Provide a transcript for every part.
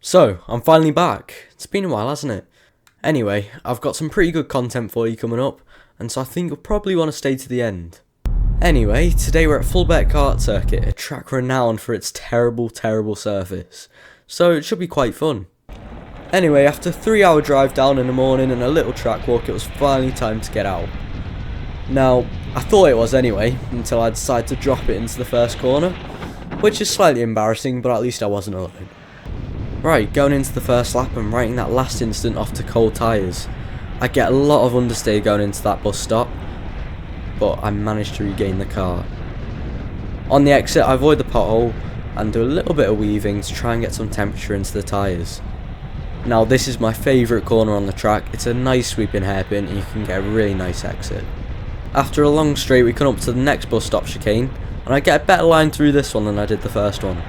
So, I'm finally back. It's been a while, hasn't it? Anyway, I've got some pretty good content for you coming up, and so I think you'll probably want to stay to the end. Anyway, today we're at Fulbeck Kart circuit, a track renowned for its terrible surface. So it should be quite fun. Anyway, after a 3-hour drive down in the morning and a little track walk, it was finally time to get out. Now, I thought it was anyway, until I decided to drop it into the first corner, which is slightly embarrassing, but at least I wasn't alone. Right, going into the first lap and right in that last instant off to cold tyres. I get a lot of understeer going into that bus stop, but I managed to regain the car. On the exit, I avoid the pothole and do a little bit of weaving to try and get some temperature into the tyres. Now this is my favourite corner on the track. It's a nice sweeping hairpin and you can get a really nice exit. After a long straight, we come up to the next bus stop chicane and I get a better line through this one than I did the first one.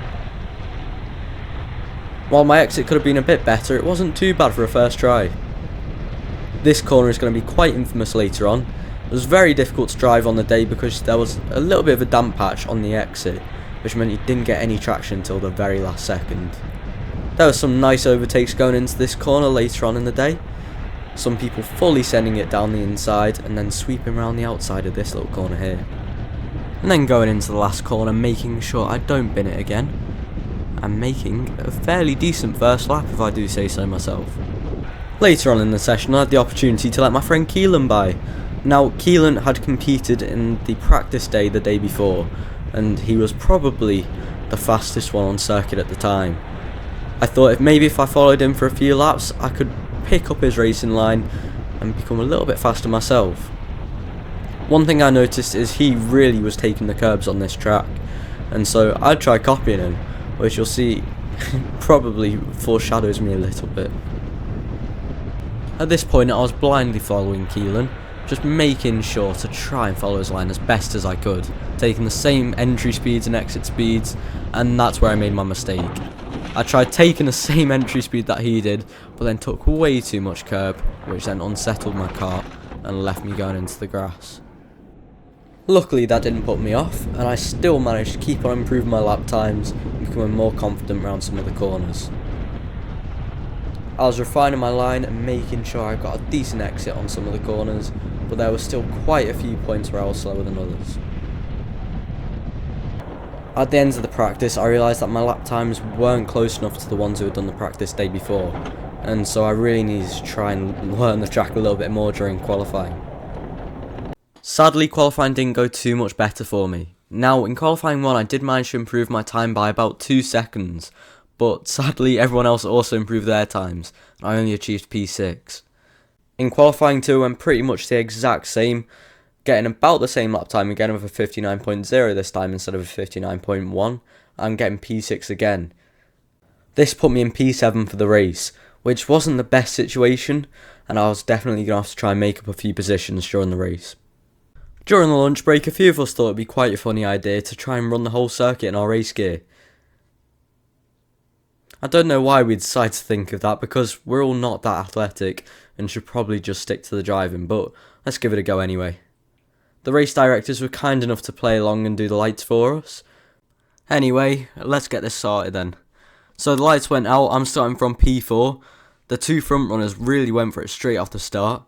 While my exit could have been a bit better, it wasn't too bad for a first try. This corner is going to be quite infamous later on. It was very difficult to drive on the day because there was a little bit of a damp patch on the exit, which meant you didn't get any traction until the very last second. There were some nice overtakes going into this corner later on in the day. Some people fully sending it down the inside and then sweeping around the outside of this little corner here. And then going into the last corner, making sure I don't bin it again. And making a fairly decent first lap if I do say so myself. Later on in the session I had the opportunity to let my friend Keelan by. Now Keelan had competed in the practice day the day before and he was probably the fastest one on circuit at the time. I thought maybe if I followed him for a few laps I could pick up his racing line and become a little bit faster myself. One thing I noticed is he really was taking the curbs on this track, and so I'd try copying him, which you'll see probably foreshadows me a little bit. At this point I was blindly following Keelan, just making sure to try and follow his line as best as I could, taking the same entry speeds and exit speeds, and that's where I made my mistake. I tried taking the same entry speed that he did, but then took way too much curb, which then unsettled my car and left me going into the grass. Luckily that didn't put me off, and I still managed to keep on improving my lap times and becoming more confident around some of the corners. I was refining my line and making sure I got a decent exit on some of the corners, but there were still quite a few points where I was slower than others. At the end of the practice I realised that my lap times weren't close enough to the ones who had done the practice day before, and so I really needed to try and learn the track a little bit more during qualifying. Sadly, qualifying didn't go too much better for me. Now, in qualifying 1 I did manage to improve my time by about 2 seconds, but sadly everyone else also improved their times, and I only achieved P6. In qualifying 2 I went pretty much the exact same, getting about the same lap time again with a 59.0 this time instead of a 59.1, and getting P6 again. This put me in P7 for the race, which wasn't the best situation, and I was definitely going to have to try and make up a few positions during the race. During the lunch break, a few of us thought it would be quite a funny idea to try and run the whole circuit in our race gear. I don't know why we decided to think of that, because we're all not that athletic and should probably just stick to the driving, but let's give it a go anyway. The race directors were kind enough to play along and do the lights for us. Anyway, let's get this started then. So the lights went out, I'm starting from P4. The 2 front runners really went for it straight off the start.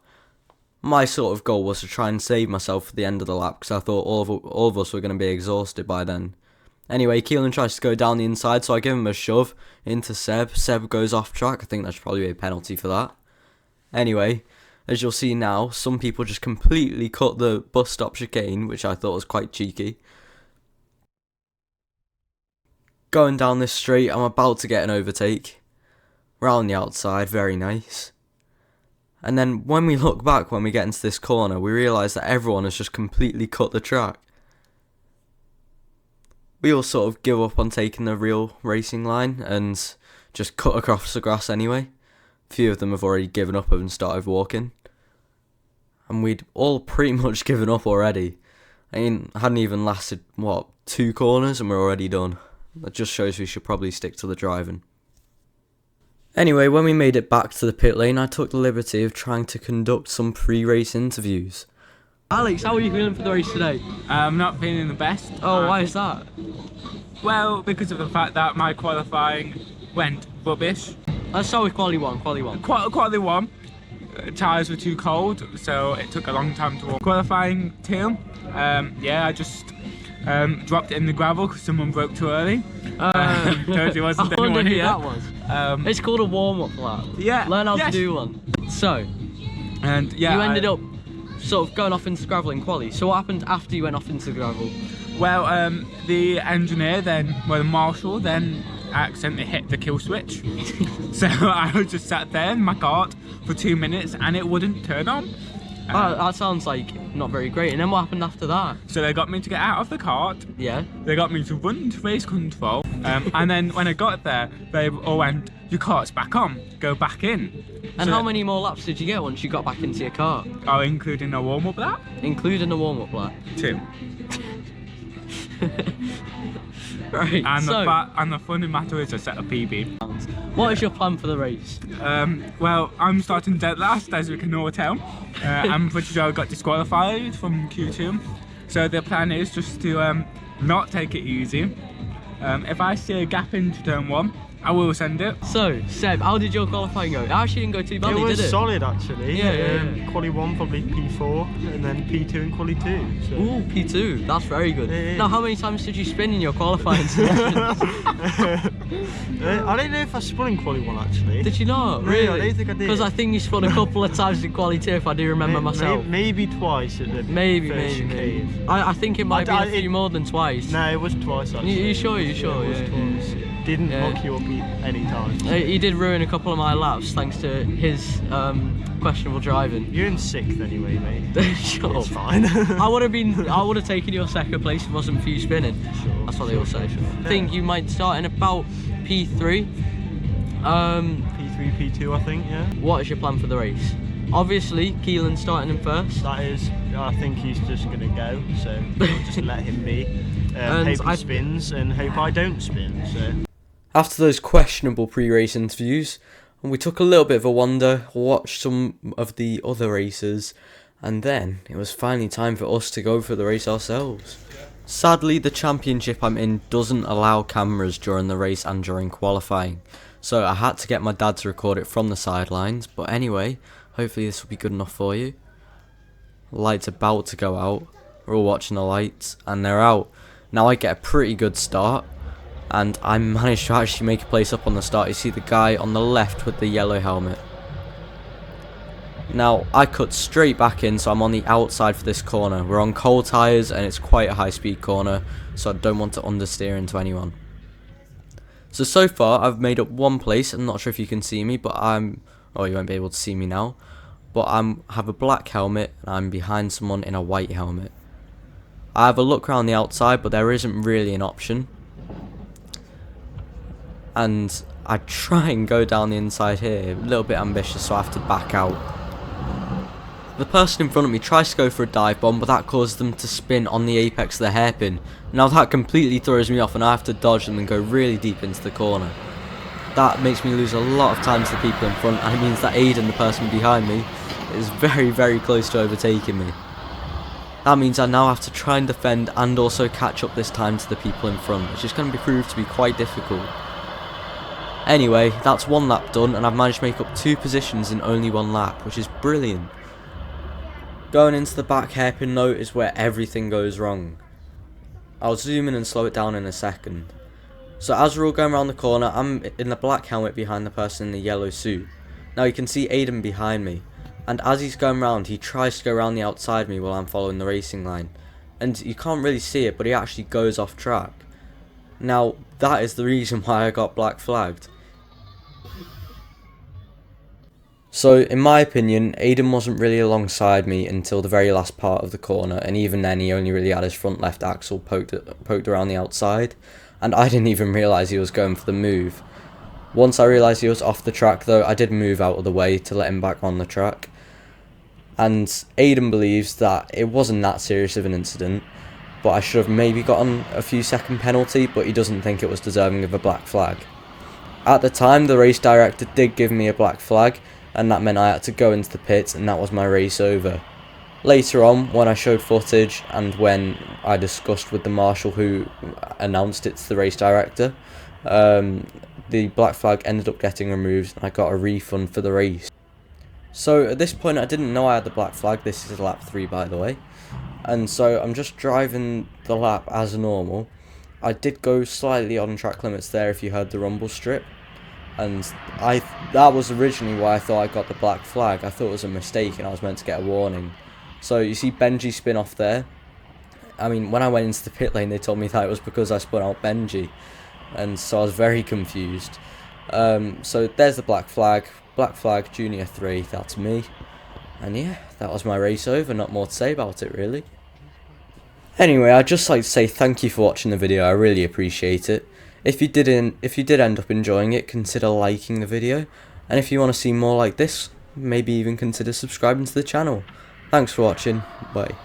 My sort of goal was to try and save myself for the end of the lap, because I thought all of us were going to be exhausted by then. Anyway, Keelan tries to go down the inside, so I give him a shove into Seb. Seb goes off track. I think that should probably be a penalty for that. Anyway, as you'll see now, some people just completely cut the bus stop chicane, which I thought was quite cheeky. Going down this straight, I'm about to get an overtake. Round the outside, very nice. And then when we look back, when we get into this corner, we realise that everyone has just completely cut the track. We all sort of give up on taking the real racing line and just cut across the grass anyway. A few of them have already given up and started walking. And we'd all pretty much given up already. I mean, I hadn't even lasted, 2 corners and we're already done. That just shows we should probably stick to the driving. Anyway, when we made it back to the pit lane, I took the liberty of trying to conduct some pre-race interviews. Alex, how are you feeling for the race today? I'm not feeling the best. Oh, why is that? Well, because of the fact that my qualifying went rubbish. Let's start with quali one. Quality 1, tyres were too cold, so it took a long time to warm. Qualifying 2, yeah, I just dropped it in the gravel because someone broke too early. Told you wasn't I wonder anyone who here. that was. It's called a warm-up lap. Yeah. Learn how yes. to do one. So, And yeah, you ended up sort of going off into the gravel in quali. So what happened after you went off into the gravel? Well, the engineer then, the marshal then accidentally hit the kill switch. So I was just sat there in my kart for 2 minutes and it wouldn't turn on. That sounds like not very great. And then what happened after that? So they got me to get out of the kart. Yeah. They got me to run to race control. And then when I got there, they all went, your kart's back on, go back in. And So how many more laps did you get once you got back into your car? Oh, including a warm-up lap? Including the warm-up lap. 2. Right, And so, the funny matter is I set a PB. what is your plan for the race? Well, I'm starting dead last, as we can all tell. I'm pretty sure I got disqualified from Q2. So the plan is just to not take it easy. If I see a gap into turn 1, I will send it. So, Seb, how did your qualifying go? It actually didn't go too badly, It was did it? solid actually. Yeah. Quali 1 probably P4 and then P2 and Quali 2. So. Ooh, P2, that's very good. Yeah. Now, how many times did you spin in your qualifying sessions? I don't know if I spun in Quali 1 actually. Did you not? No, Really? I don't think I did. Because I think you spun a couple of times in quali 2, if I do remember myself. Maybe twice at the Maybe. first chicane. I think it might be a few more than twice. No, it was twice actually. You sure? You sure? It was Yeah. twice. Didn't Yeah. knock you up any time. He did ruin a couple of my laps thanks to his questionable driving. You're in 6th anyway, mate. Shut It's up. fine. I would have taken your second place if it wasn't for you spinning. Sure, That's what they all say. sure. I think you might start in about P3. P3, P2 I think, yeah. What is your plan for the race? Obviously, Keelan's starting in first. That is, I think he's just going to go, so we'll just let him be. Hope he spins and hope I don't spin, so. After those questionable pre-race interviews, we took a little bit of a wander, watched some of the other races, and then it was finally time for us to go for the race ourselves. Sadly, the championship I'm in doesn't allow cameras during the race and during qualifying, so I had to get my dad to record it from the sidelines, but anyway, hopefully this will be good enough for you. The light's about to go out, we're all watching the lights, and they're out. Now I get a pretty good start, and I managed to actually make a place up on the start. You see the guy on the left with the yellow helmet. Now I cut straight back in, so I'm on the outside for this corner. We're on cold tyres and it's quite a high speed corner, so I don't want to understeer into anyone. So far I've made up one place. I'm not sure if you can see me, but you won't be able to see me now, but I have a black helmet and I'm behind someone in a white helmet. I have a look around the outside, but there isn't really an option. And I try and go down the inside here, a little bit ambitious, so I have to back out. The person in front of me tries to go for a dive bomb, but that causes them to spin on the apex of the hairpin. Now that completely throws me off and I have to dodge them and go really deep into the corner. That makes me lose a lot of time to the people in front, and it means that Aiden, the person behind me, is very, very close to overtaking me. That means I now have to try and defend and also catch up this time to the people in front, which is going to prove to be quite difficult. Anyway, that's one lap done, and I've managed to make up 2 positions in only 1 lap, which is brilliant. Going into the back hairpin note is where everything goes wrong. I'll zoom in and slow it down in a second. So as we're all going around the corner, I'm in the black helmet behind the person in the yellow suit. Now you can see Aiden behind me, and as he's going round, he tries to go around the outside me while I'm following the racing line. And you can't really see it, but he actually goes off track. Now that is the reason why I got black flagged. So in my opinion, Aiden wasn't really alongside me until the very last part of the corner, and even then he only really had his front left axle poked around the outside, and I didn't even realise he was going for the move. Once I realised he was off the track though, I did move out of the way to let him back on the track. And Aiden believes that it wasn't that serious of an incident, but I should have maybe gotten a few second penalty, but he doesn't think it was deserving of a black flag. At the time, the race director did give me a black flag, and that meant I had to go into the pits, and that was my race over. Later on, when I showed footage and when I discussed with the marshal who announced it to the race director, the the black flag ended up getting removed and I got a refund for the race. So at this point I didn't know I had the black flag. This is lap 3 by the way, and so I'm just driving the lap as normal. I did go slightly on track limits there if you heard the rumble strip, and that was originally why I thought I got the black flag. I thought it was a mistake and I was meant to get a warning. So you see Benji spin off there. I mean, when I went into the pit lane they told me that it was because I spun out Benji, and so I was very confused. So there's the black flag Junior 3, that's me. And yeah, that was my race over, not more to say about it really. Anyway, I'd just like to say thank you for watching the video, I really appreciate it. If you did end up enjoying it, consider liking the video, and if you want to see more like this, maybe even consider subscribing to the channel. Thanks for watching, bye.